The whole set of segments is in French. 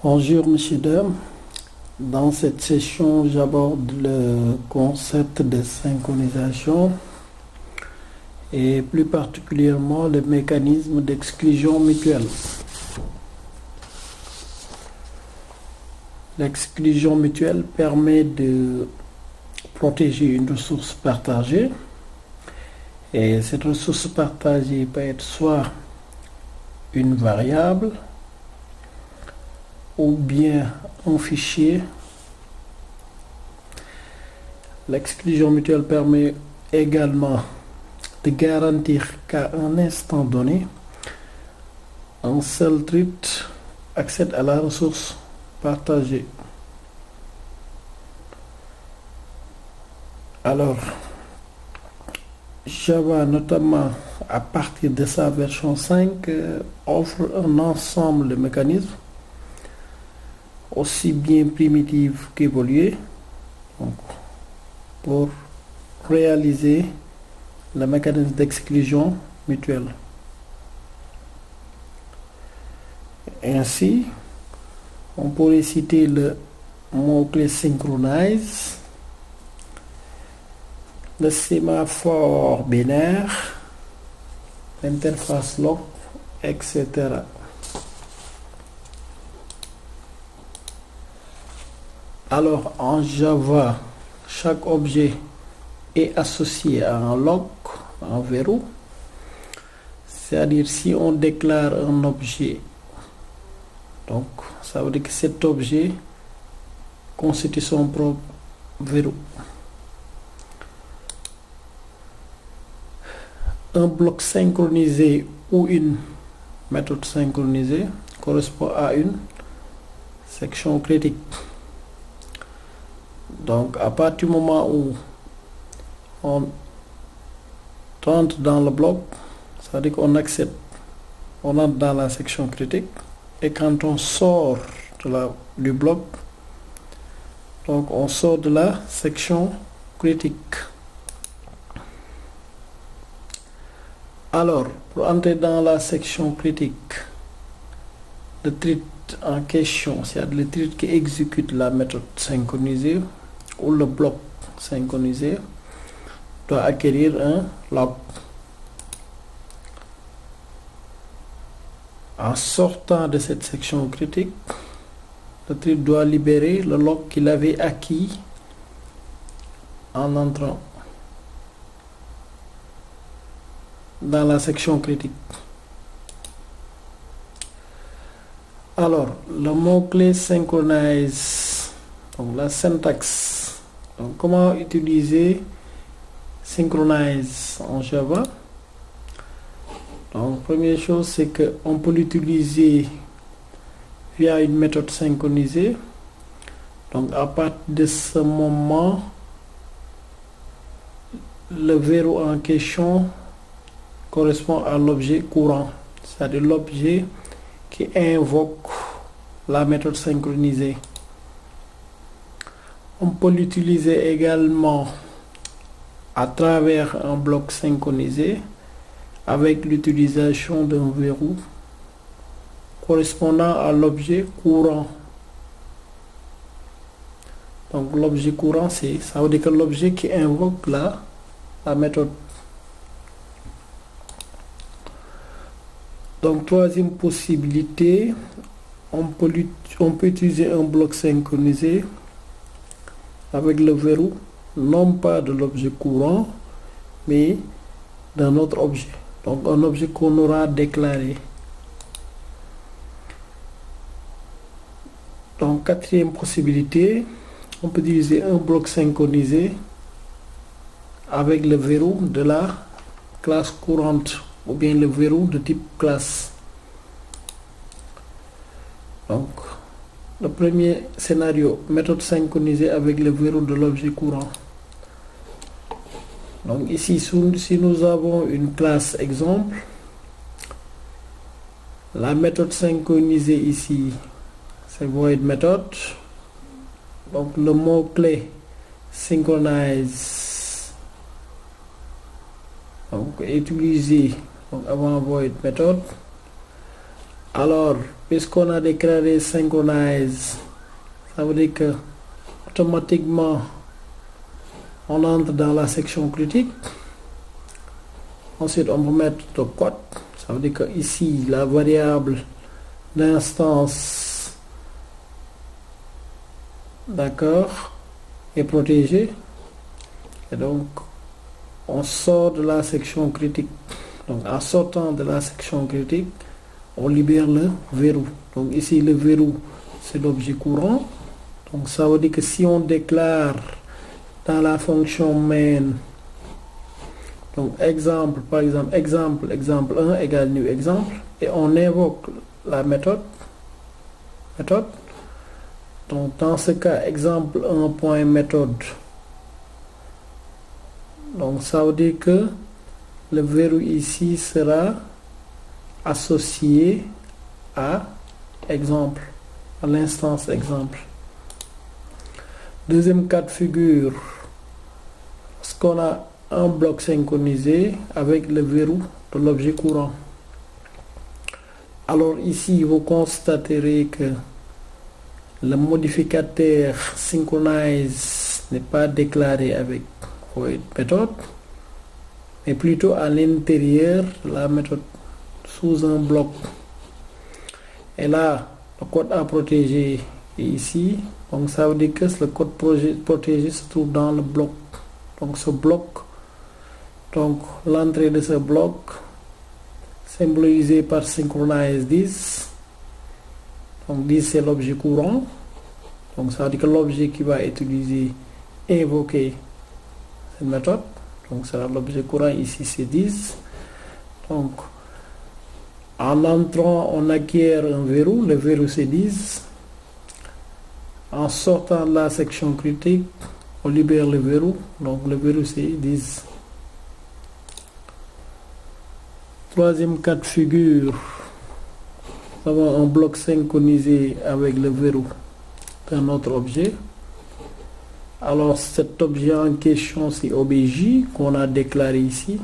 Bonjour, monsieur, dames. Dans cette session, j'aborde le concept de synchronisation et plus particulièrement le mécanisme d'exclusion mutuelle. L'exclusion mutuelle permet de protéger une ressource partagée et cette ressource partagée peut être soit une variable ou bien un fichier. L'exclusion mutuelle permet également de garantir qu'à un instant donné, un seul thread accède à la ressource partagée. Alors, Java, notamment à partir de sa version 5, offre un ensemble de mécanismes aussi bien primitifs qu'évolués pour réaliser le mécanisme d'exclusion mutuelle. Ainsi, on pourrait citer le mot-clé synchronize, le sémaphore binaire, l'interface log, etc. Alors, en Java, chaque objet est associé à un log, un verrou. C'est-à-dire, si on déclare un objet, donc ça veut dire que cet objet constitue son propre verrou. Un bloc synchronisé ou une méthode synchronisée correspond à une section critique. Donc, à partir du moment où on rentre dans le bloc, ça veut dire qu'on accepte, on entre dans la section critique, et quand on sort du bloc, donc on sort de la section critique. Alors, pour entrer dans la section critique, le thread en question, c'est-à-dire le thread qui exécute la méthode synchronisée ou le bloc synchronisé, doit acquérir un log. En sortant de cette section critique, le thread doit libérer le log qu'il avait acquis en entrant dans la section critique. Alors, le mot-clé synchronize, donc la syntaxe. Donc, comment utiliser synchronize en Java? Donc, première chose, c'est qu'on peut l'utiliser via une méthode synchronisée. Donc, à partir de ce moment, le verrou en question correspond à l'objet courant, c'est-à-dire l'objet qui invoque la méthode synchronisée. On peut l'utiliser également à travers un bloc synchronisé avec l'utilisation d'un verrou correspondant à l'objet courant. Donc l'objet courant, ça veut dire que l'objet qui invoque la méthode. Donc troisième possibilité, on peut utiliser un bloc synchronisé avec le verrou, non pas de l'objet courant, mais d'un autre objet. Donc un objet qu'on aura déclaré. Donc quatrième possibilité, on peut utiliser un bloc synchronisé avec le verrou de la classe courante ou bien le verrou de type classe. Donc le premier scénario, méthode synchronisée avec le verrou de l'objet courant. Donc ici, si nous avons une classe exemple, la méthode synchronisée ici, c'est void method. Donc le mot-clé synchronize donc, est utilisé donc, avant void method. Alors, puisqu'on a déclaré synchronize, ça veut dire que automatiquement on entre dans la section critique. Ensuite, on peut mettre le code. Ça veut dire que ici, la variable d'instance, d'accord, est protégée. Et donc, on sort de la section critique. Donc, en sortant de la section critique, on libère le verrou. Donc, ici, le verrou, c'est l'objet courant. Donc, ça veut dire que si on déclare dans la fonction main, donc exemple, par exemple, exemple 1 égale new exemple, et on invoque la méthode. Donc, dans ce cas, exemple 1.méthode. Donc, ça veut dire que le verrou ici sera associé à exemple, à l'instance exemple. Deuxième cas de figure, parce qu'on a un bloc synchronisé avec le verrou de l'objet courant. Alors ici, vous constaterez que le modificateur synchronize n'est pas déclaré avec void méthode, mais plutôt à l'intérieur de la méthode, sous un bloc. Et là, le code à protéger est ici. Donc ça veut dire que le code protégé se trouve dans le bloc. Donc ce bloc, donc l'entrée de ce bloc, symbolisé par synchronize this. Donc this c'est l'objet courant. Donc ça veut dire que l'objet qui va utiliser, invoquer cette méthode. Donc ça l'objet courant ici c'est this. Donc en entrant on acquiert un verrou, le verrou c'est this. En sortant de la section critique, on libère le verrou, donc le verrou c'est this. Troisième cas de figure, nous avons un bloc synchronisé avec le verrou d'un autre objet. Alors cet objet en question c'est obj qu'on a déclaré ici.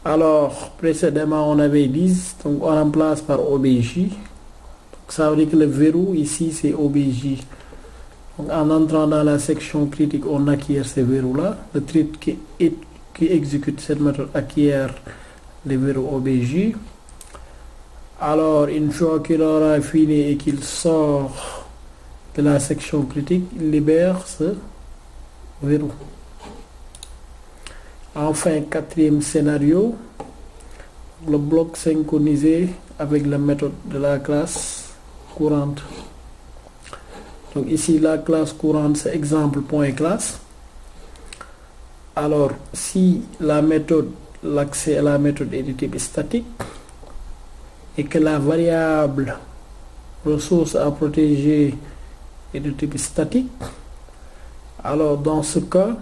Alors précédemment on avait this, donc on remplace par obj. Donc ça veut dire que le verrou ici c'est obj. Donc en entrant dans la section critique on acquiert ce verrou là. Le thread qui exécute cette méthode acquiert le verrou obj. Alors une fois qu'il aura fini et qu'il sort de la section critique, il libère ce verrou. Enfin, quatrième scénario, le bloc synchronisé avec la méthode de la classe courante. Donc ici la classe courante c'est exemple.classe. Alors si la méthode, l'accès à la méthode est de type statique et que la variable ressource à protéger est de type statique, alors dans ce cas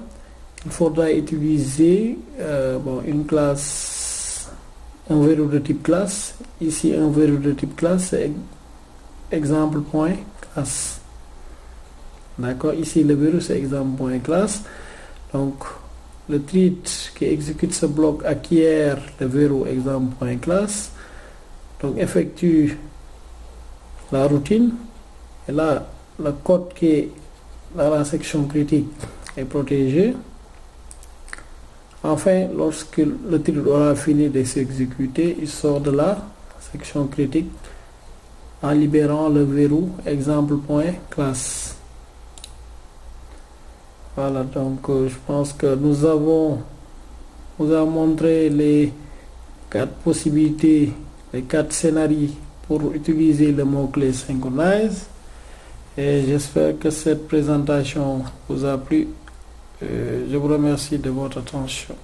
il faudra utiliser une classe, un verrou de type classe. Ici un verrou de type classe c'est exemple.classe. D'accord, ici le verrou c'est exemple.classe. Donc le thread qui exécute ce bloc acquiert le verrou exemple.classe. Donc effectue la routine et là le code qui est dans la section critique est protégé. Enfin, lorsque le thread aura fini de s'exécuter, il sort de la section critique en libérant le verrou exemple.classe. Voilà, donc je pense que nous avons montré les 4 possibilités, les 4 scénarios pour utiliser le mot-clé synchronize. Et j'espère que cette présentation vous a plu. Je vous remercie de votre attention.